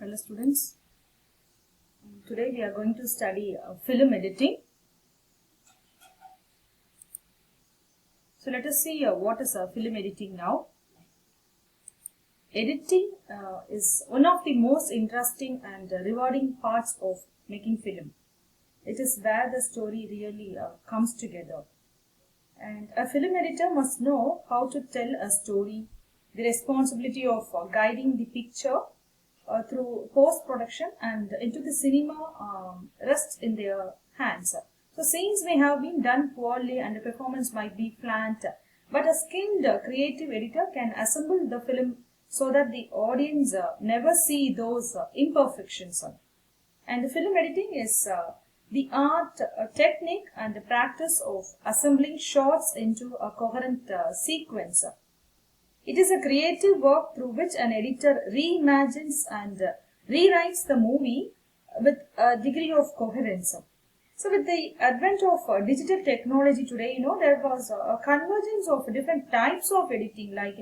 Hello students, today we are going to study film editing. So let us see what is film editing now. Editing is one of the most interesting and rewarding parts of making film. It is where the story really comes together. And a film editor must know how to tell a story. The responsibility of guiding the picture through post-production and into the cinema rests in their hands. So scenes may have been done poorly and the performance might be flat, but a skilled creative editor can assemble the film so that the audience never see those imperfections. And the film editing is the art, technique and the practice of assembling shots into a coherent sequence. It is a creative work through which an editor reimagines and rewrites the movie with a degree of coherence. So with the advent of digital technology today, there was a convergence of different types of editing like,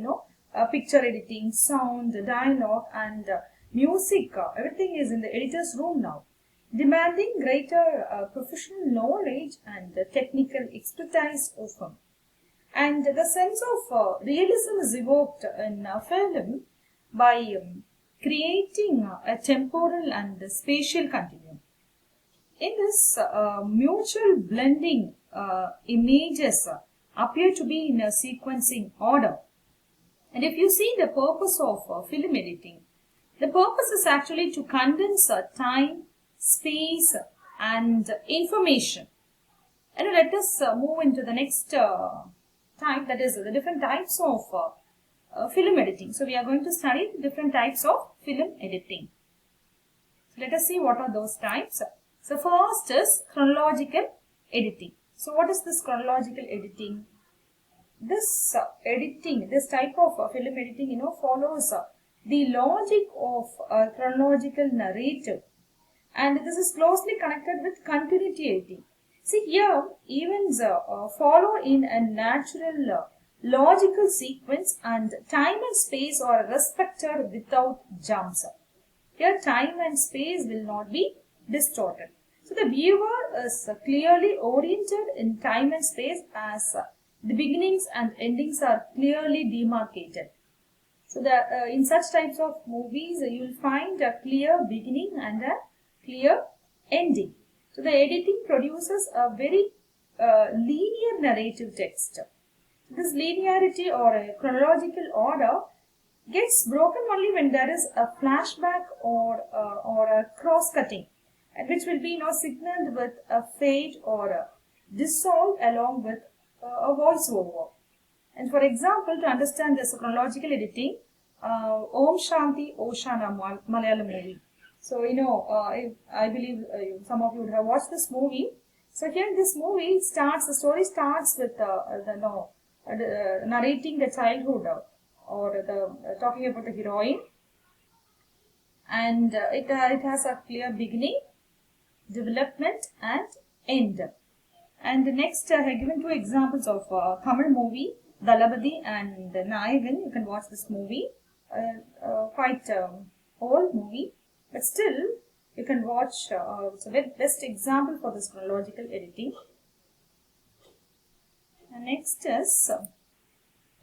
picture editing, sound, dialogue and music. Everything is in the editor's room now, demanding greater professional knowledge and technical expertise of them. And the sense of realism is evoked in film by creating a temporal and spatial continuum. In this mutual blending, images appear to be in a sequencing order. And if you see the purpose of film editing, the purpose is actually to condense time, space and information. And let us move into the next type, that is the different types of film editing. So we are going to study the different types of film editing. So let us see what are those types. So first is chronological editing. So what is this chronological editing? This this type of film editing, follows the logic of a chronological narrative, and this is closely connected with continuity editing. See here, events follow in a natural logical sequence and time and space are respected without jumps. Here time and space will not be distorted. So the viewer is clearly oriented in time and space as the beginnings and endings are clearly demarcated. So in such types of movies you will find a clear beginning and a clear ending. So the editing produces a very linear narrative text. This linearity or a chronological order gets broken only when there is a flashback or a cross-cutting, and which will be signaled with a fade or a dissolve along with a voiceover. And for example, to understand this chronological editing, Om Shanti Oshana Malayalam movie. So, I believe some of you would have watched this movie. So here this movie the story starts with narrating the childhood or talking about the heroine. And it has a clear beginning, development and end. And next I have given two examples of Tamil movie, Dalabadi and Nayagan. You can watch this movie, quite old movie. But still, you can watch, it's a very best example for this chronological editing. And next is,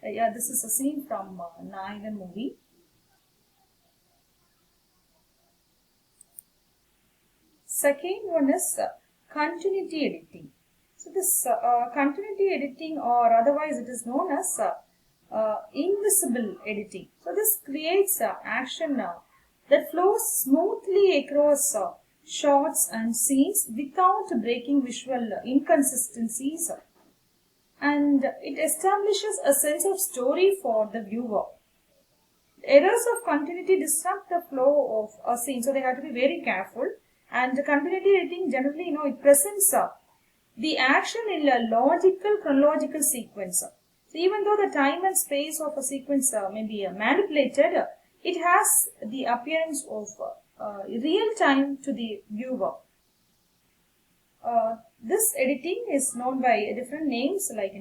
this is a scene from Nayagan movie. Second one is continuity editing. So this continuity editing, or otherwise it is known as invisible editing. So this creates action that flows smoothly across shots and scenes without breaking visual inconsistencies, and it establishes a sense of story for the viewer. Errors of continuity disrupt the flow of a scene, so they have to be very careful. And continuity editing generally, it presents the action in a logical chronological sequence. So even though the time and space of a sequence may be manipulated, it has the appearance of real time to the viewer. This editing is known by different names like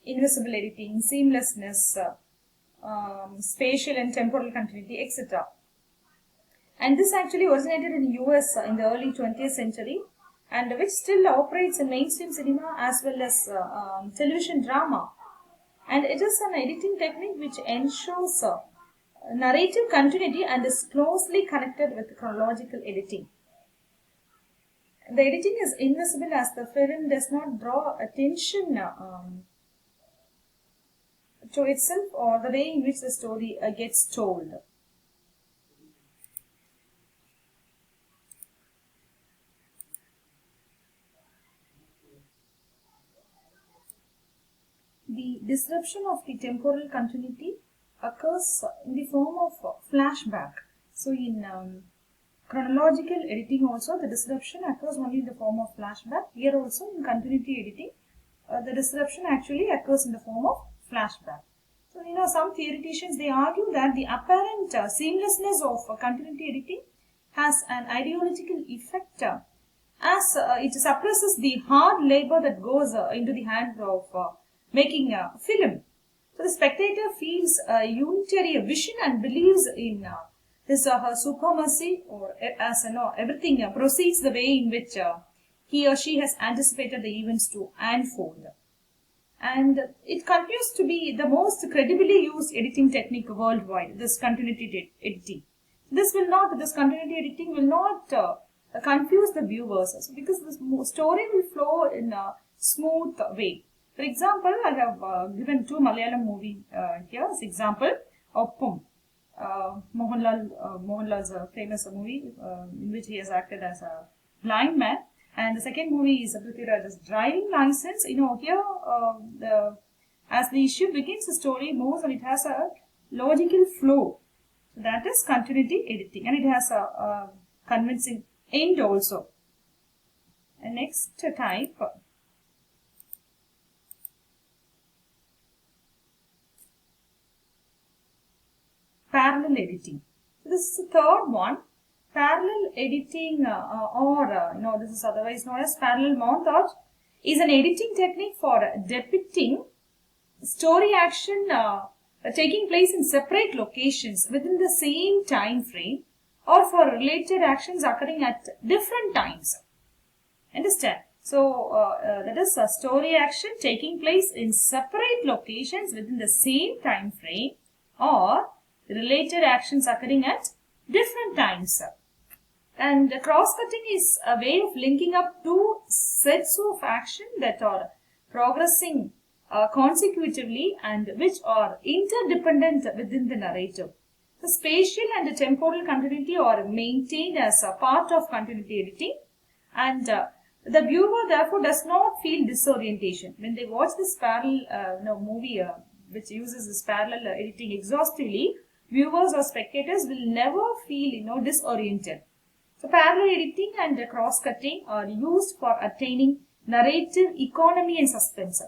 invisible editing, seamlessness, spatial and temporal continuity, etc. And this actually originated in US in the early 20th century, and which still operates in mainstream cinema as well as television drama. And it is an editing technique which ensures narrative continuity and is closely connected with chronological editing. The editing is invisible as the film does not draw attention to itself or the way in which the story gets told. The disruption of the temporal continuity occurs in the form of flashback. So in chronological editing also, the disruption occurs only in the form of flashback. Here also in continuity editing, the disruption actually occurs in the form of flashback. So, some theoreticians, they argue that the apparent seamlessness of continuity editing has an ideological effect as it suppresses the hard labor that goes into the hand of making a film. So the spectator feels a unitary vision and believes in his or her supremacy, or as everything proceeds the way in which he or she has anticipated the events to unfold. And it continues to be the most credibly used editing technique worldwide, this continuity editing. This continuity editing will not confuse the viewers, because the story will flow in a smooth way. For example, I have given two Malayalam movie here as example. Oppum, Mohanlal's famous movie in which he has acted as a blind man. And the second movie is Prithviraj's driving license. Here as the issue begins, the story moves and it has a logical flow. So that is continuity editing, and it has a convincing end also. And next type, parallel editing. So this is the third one. Parallel editing this is otherwise known as parallel montage, is an editing technique for depicting story action taking place in separate locations within the same time frame, or for related actions occurring at different times. Understand? So that is a story action taking place in separate locations within the same time frame, or related actions occurring at different times. And cross-cutting is a way of linking up two sets of action that are progressing consecutively and which are interdependent within the narrative. The spatial and the temporal continuity are maintained as a part of continuity editing, and the viewer therefore does not feel disorientation. When they watch this parallel movie which uses this parallel editing exhaustively, viewers or spectators will never feel disoriented. So parallel editing and cross-cutting are used for attaining narrative economy and suspense.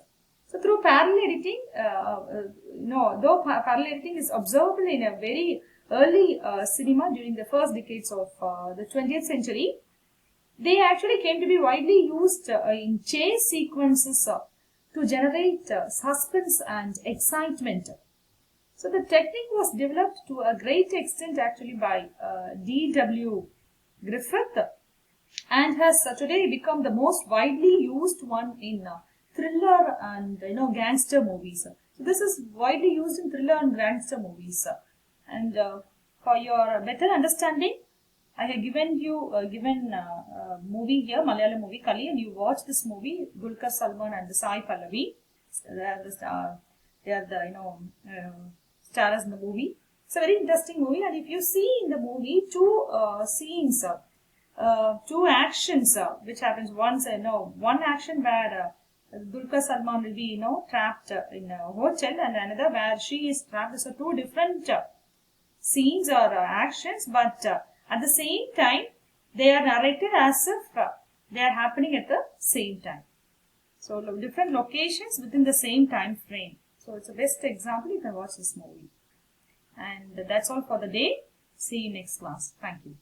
So through parallel editing, though parallel editing is observable in a very early cinema during the first decades of the 20th century, they actually came to be widely used in chase sequences to generate suspense and excitement. So the technique was developed to a great extent actually by D.W. Griffith, and has today become the most widely used one in thriller and gangster movies. So this is widely used in thriller and gangster movies. And for your better understanding, I have given you movie here, Malayalam movie Kali, and you watch this movie. Dulquer Salman and Sai Pallavi, they are the stars in the movie. It's a very interesting movie, and if you see in the movie two scenes, two actions which happens once, one action where Dulquer Salman will be trapped in a hotel, and another where she is trapped. So two different scenes or actions, but at the same time they are narrated as if they are happening at the same time. So different locations within the same time frame. So it's a best example. You can watch this movie. And that's all for the day. See you next class. Thank you.